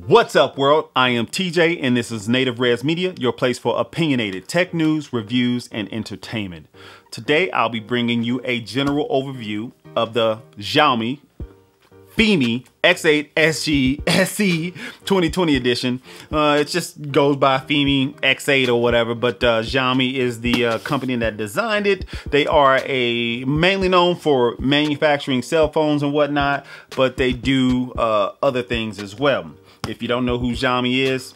What's up, world? I am TJ, and this is NativeRezMedia, your place for opinionated tech news, reviews, and entertainment. Today, I'll be bringing you a general overview of the Xiaomi Fimi X8 SG SE 2020 edition. It just goes by Fimi X8 or whatever, but Xiaomi is the company that designed it. They are mainly known for manufacturing cell phones and whatnot, but they do other things as well. If you don't know who Xiaomi is,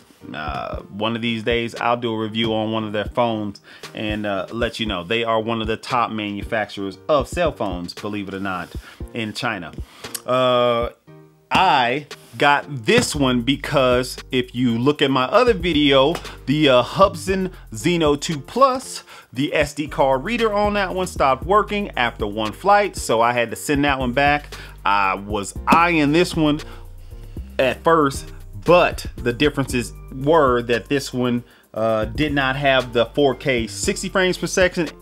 one of these days I'll do a review on one of their phones and let you know. They are one of the top manufacturers of cell phones, believe it or not, in China. I got this one because if you look at my other video, the Hubsan Zeno 2 Plus, the SD card reader on that one stopped working after one flight, so I had to send that one back. I was eyeing this one at first, but the differences were that this one did not have the 4K 60 frames per second,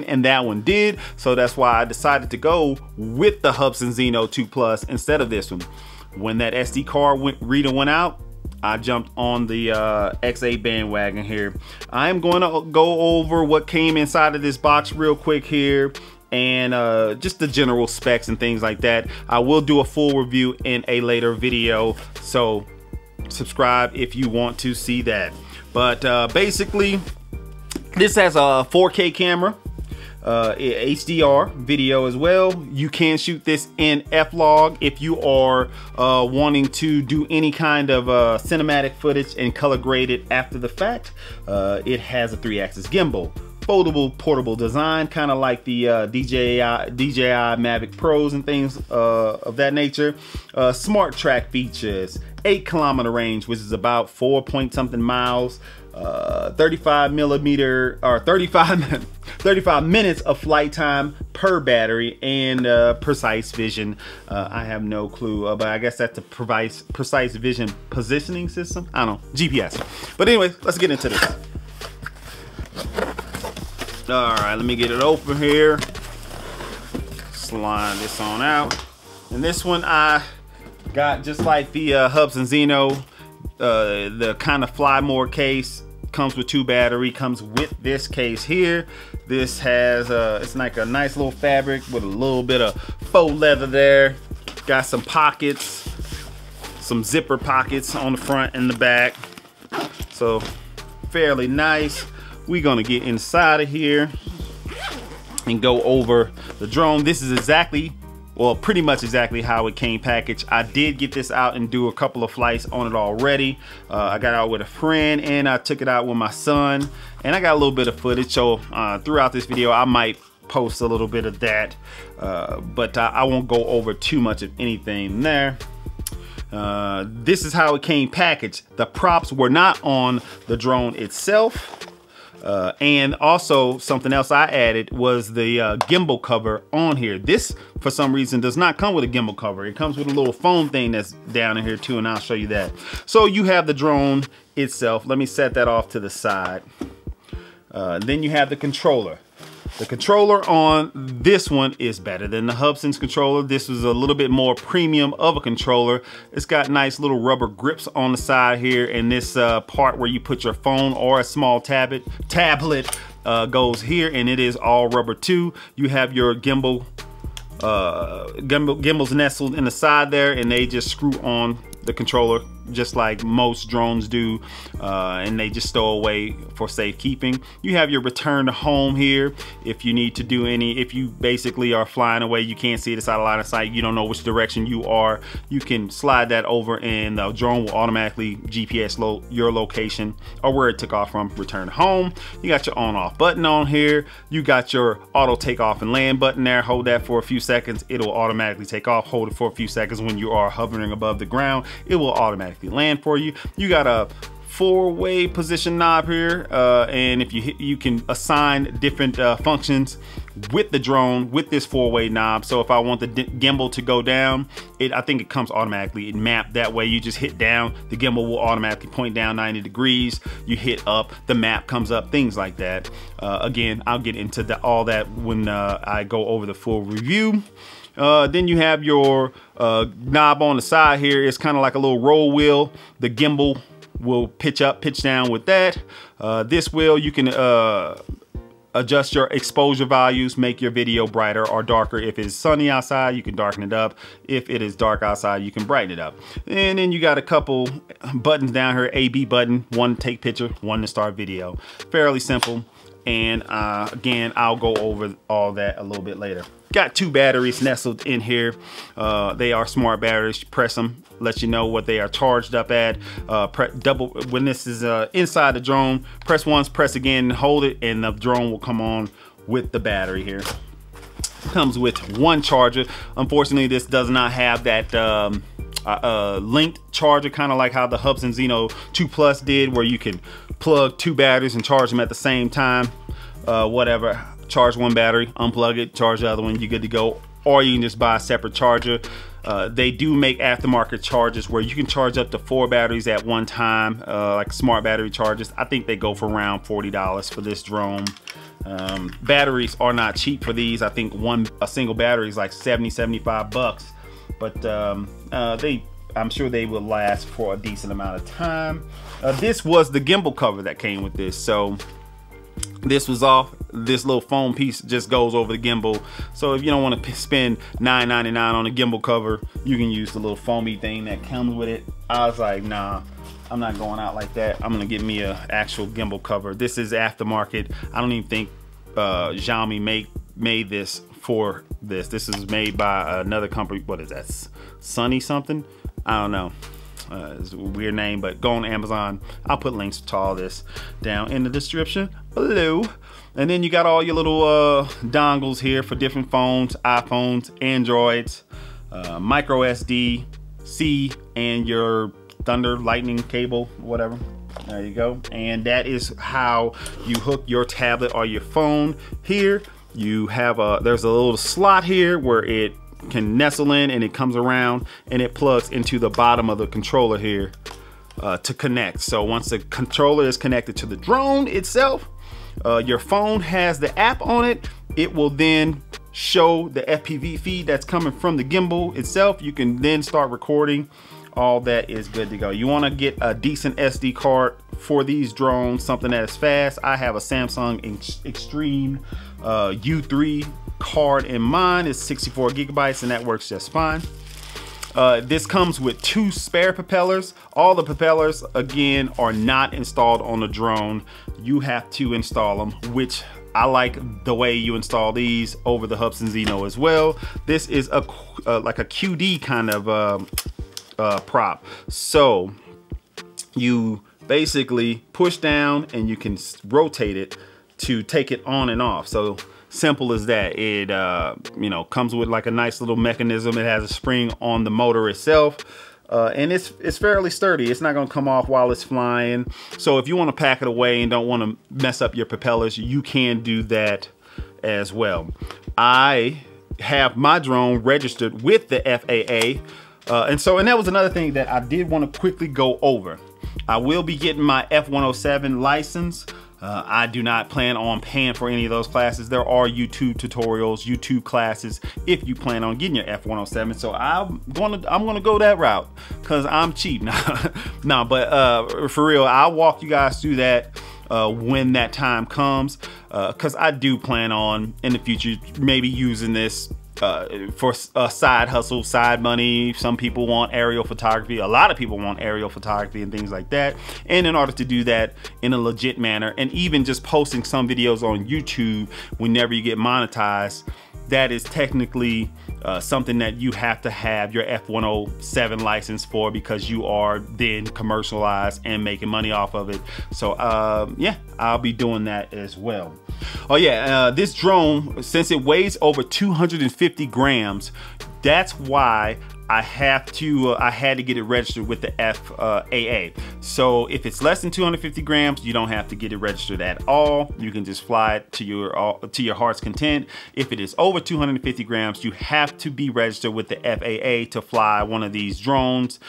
and that one did. So that's why I decided to go with the Hubsan Zeno 2 Plus instead of this one. When that SD card reader went out, I jumped on the X8 bandwagon here. I am going to go over what came inside of this box real quick here, and just the general specs and things like that. I will do a full review in a later video, so subscribe if you want to see that. But basically, this has a 4K camera, HDR video as well. You can shoot this in F-Log if you are wanting to do any kind of cinematic footage and color grade it after the fact. It has a 3-axis gimbal, foldable portable design, kind of like the DJI Mavic Pros and things of that nature. Smart track features, 8-kilometer range, which is about 4-point-something miles, 35 minutes of flight time per battery, and precise vision. I have no clue, but I guess that's a precise vision positioning system. I don't know, GPS. But anyway, let's get into this. All right, let me get it open here. Slide this on out. And this one I got just like the Hubsan Zeno, the kind of fly more case. Comes with 2 battery, comes with this case here. This has it's like a nice little fabric with a little bit of faux leather there. Got some pockets, some zipper pockets on the front and the back, so fairly nice. We're gonna get inside of here and go over the drone. This is exactly, well, pretty much exactly how it came packaged. I did get this out and do a couple of flights on it already. I got out with a friend and I took it out with my son, and I got a little bit of footage. So throughout this video, I might post a little bit of that, but I won't go over too much of anything there. This is how it came packaged. The props were not on the drone itself. And also something else I added was the gimbal cover on here. This, for some reason, does not come with a gimbal cover. It comes with a little foam thing that's down in here too, and I'll show you that. So you have the drone itself. Let me set that off to the side. Then you have the controller. The controller on this one is better than the Hubsan's controller. This is a little bit more premium of a controller. It's got nice little rubber grips on the side here, and this part where you put your phone or a small tablet goes here, and it is all rubber too. You have your gimbals nestled in the side there, and they just screw on the controller just like most drones do, and they just stow away for safekeeping. You have your return to home here. If you need to do if you basically are flying away, you can't see this out of line of sight, you don't know which direction you are, you can slide that over and the drone will automatically GPS your location or where it took off from. Return home. You got your on off button on here. You got your auto takeoff and land button there. Hold that for a few seconds, it'll automatically take off. Hold it for a few seconds. When you are hovering above the ground, it will automatically land for you. You got a 4-way position knob here, and if you can assign different functions with the drone with this 4-way knob. So if I want the gimbal to go down, I think it comes automatically. It mapped that way. You just hit down, the gimbal will automatically point down 90 degrees. You hit up, the map comes up, things like that. Again, I'll get into all that when I go over the full review. Then you have your knob on the side here. It's kind of like a little roll wheel. The gimbal will pitch up, pitch down with that. This wheel, you can adjust your exposure values, make your video brighter or darker. If it's sunny outside, you can darken it up. If it is dark outside, you can brighten it up. And then you got a couple buttons down here, A, B button, one to take picture, one to start video. Fairly simple. And again, I'll go over all that a little bit later. Got 2 batteries nestled in here. They are smart batteries. You press them, let you know what they are charged up at. Double when this is inside the drone, press once, press again, hold it, and the drone will come on with the battery here. Comes with 1 charger. Unfortunately, this does not have that linked charger, kind of like how the Hubs and Zeno 2 Plus did, where you can plug 2 batteries and charge them at the same time. Whatever, charge 1 battery, unplug it, charge the other one, you're good to go. Or you can just buy a separate charger. They do make aftermarket chargers where you can charge up to 4 batteries at one time, like smart battery chargers. I think they go for around $40 for this drone. Batteries are not cheap for these. I think a single battery is like 75 bucks, but I'm sure they will last for a decent amount of time. This was the gimbal cover that came with this, so this was off. This little foam piece just goes over the gimbal. So if you don't want to spend $9.99 on a gimbal cover, you can use the little foamy thing that comes with it. I was like, nah, I'm not going out like that. I'm gonna get me a actual gimbal cover. This is aftermarket. I don't even think Xiaomi made this for this. This is made by another company. What is that? Sunny something? I don't know. It's a weird name, but go on Amazon. I'll put links to all this down in the description below. And then you got all your little dongles here for different phones, iPhones, Androids, micro SD, C, and your Thunder Lightning cable, whatever. There you go. And that is how you hook your tablet or your phone. Here you have there's a little slot here where it can nestle in, and it comes around and it plugs into the bottom of the controller here to connect. So once the controller is connected to the drone itself, your phone has the app on it. It will then show the FPV feed that's coming from the gimbal itself. You can then start recording. All that is good to go. You want to get a decent SD card for these drones, something that is fast. I have a Samsung Extreme U3 card in mine. It's 64 gigabytes, and that works just fine. This comes with 2 spare propellers. All the propellers, again, are not installed on the drone. You have to install them, which I like the way you install these over the Hubs and Zeno as well. This is like a QD kind of prop. So you basically push down and you can rotate it to take it on and off. So simple as that. It you know, comes with like a nice little mechanism. It has a spring on the motor itself, and it's fairly sturdy. It's not going to come off while it's flying. So if you want to pack it away and don't want to mess up your propellers, you can do that as well. I have my drone registered with the FAA. And that was another thing that I did want to quickly go over. I will be getting my F107 license. I do not plan on paying for any of those classes. There are YouTube tutorials, YouTube classes if you plan on getting your F107. So I'm gonna go that route because I'm cheap. But for real, I'll walk you guys through that when that time comes, because I do plan on in the future maybe using this for a side hustle, side money. Some people want aerial photography. A lot of people want aerial photography and things like that. And in order to do that in a legit manner, and even just posting some videos on YouTube whenever you get monetized, that is technically something that you have to have your F107 license for, because you are then commercialized and making money off of it. So yeah, I'll be doing that as well. Oh yeah, this drone, since it weighs over 250 grams, that's why I had to get it registered with the FAA. So if it's less than 250 grams, you don't have to get it registered at all. You can just fly it to your heart's content. If it is over 250 grams, you have to be registered with the FAA to fly one of these drones.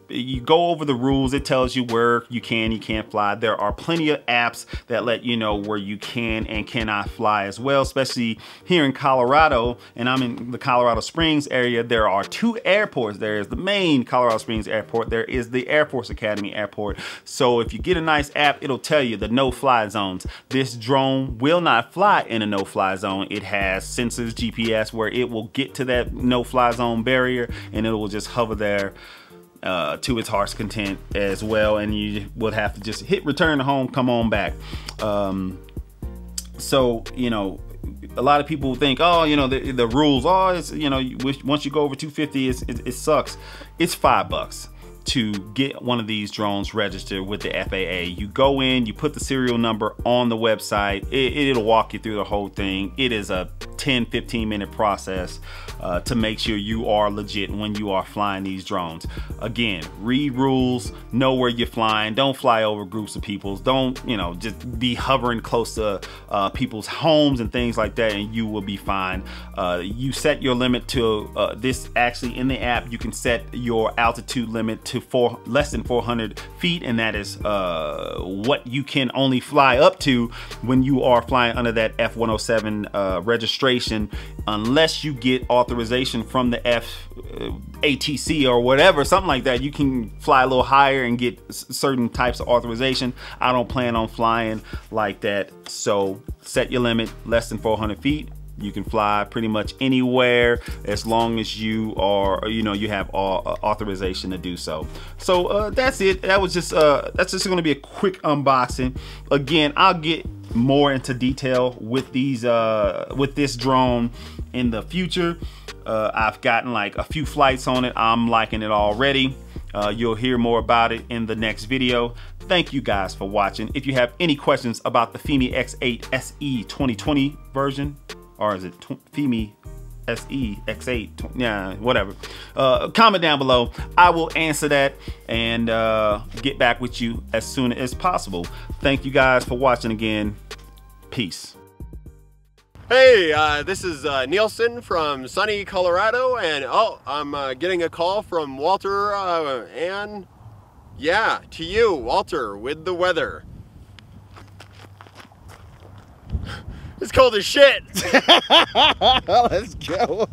you go over the rules. It tells you where you can, you can't fly. There are plenty of apps that let you know where you can and cannot fly as well, especially here in Colorado, and I'm in the Colorado Springs area. There are 2 airports. There is the main Colorado Springs airport. There is the Air Force Academy airport. So if you get a nice app, it'll tell you the no-fly zones. This drone will not fly in a no-fly zone. It has sensors, GPS, where it will get to that no-fly zone barrier, and it will just hover there to its heart's content as well, and you would have to just hit return to home, come on back. So, you know, a lot of people think, oh, you know, the rules, oh, it's, you know, once you go over 250, it sucks. It's $5 to get one of these drones registered with the FAA. You go in, you put the serial number on the website. It'll walk you through the whole thing. It is a 10-15 minute process to make sure you are legit when you are flying these drones. Again, read rules, know where you're flying. Don't fly over groups of people. Don't, you know, just be hovering close to people's homes and things like that, and you will be fine. You set your limit to this. Actually, in the app, you can set your altitude limit to less than 400 feet, and that is what you can only fly up to when you are flying under that F-107 registration, unless you get authorization from the ATC or whatever, something like that. You can fly a little higher and get certain types of authorization. I don't plan on flying like that, so set your limit less than 400 feet. You can fly pretty much anywhere as long as you are, you know, you have authorization to do so. So that's it. That was just that's just going to be a quick unboxing. Again, I'll get more into detail with these with this drone in the future. I've gotten like a few flights on it. I'm liking it already. You'll hear more about it in the next video. Thank you guys for watching. If you have any questions about the Fimi X8 SE 2020 version, or is it Fimi SE X8? Yeah, whatever. Comment down below. I will answer that and get back with you as soon as possible. Thank you guys for watching again. Peace. Hey, this is Nielsen from sunny Colorado, and oh, I'm getting a call from Walter, and yeah, to you, Walter, with the weather. It's cold as shit. Let's go.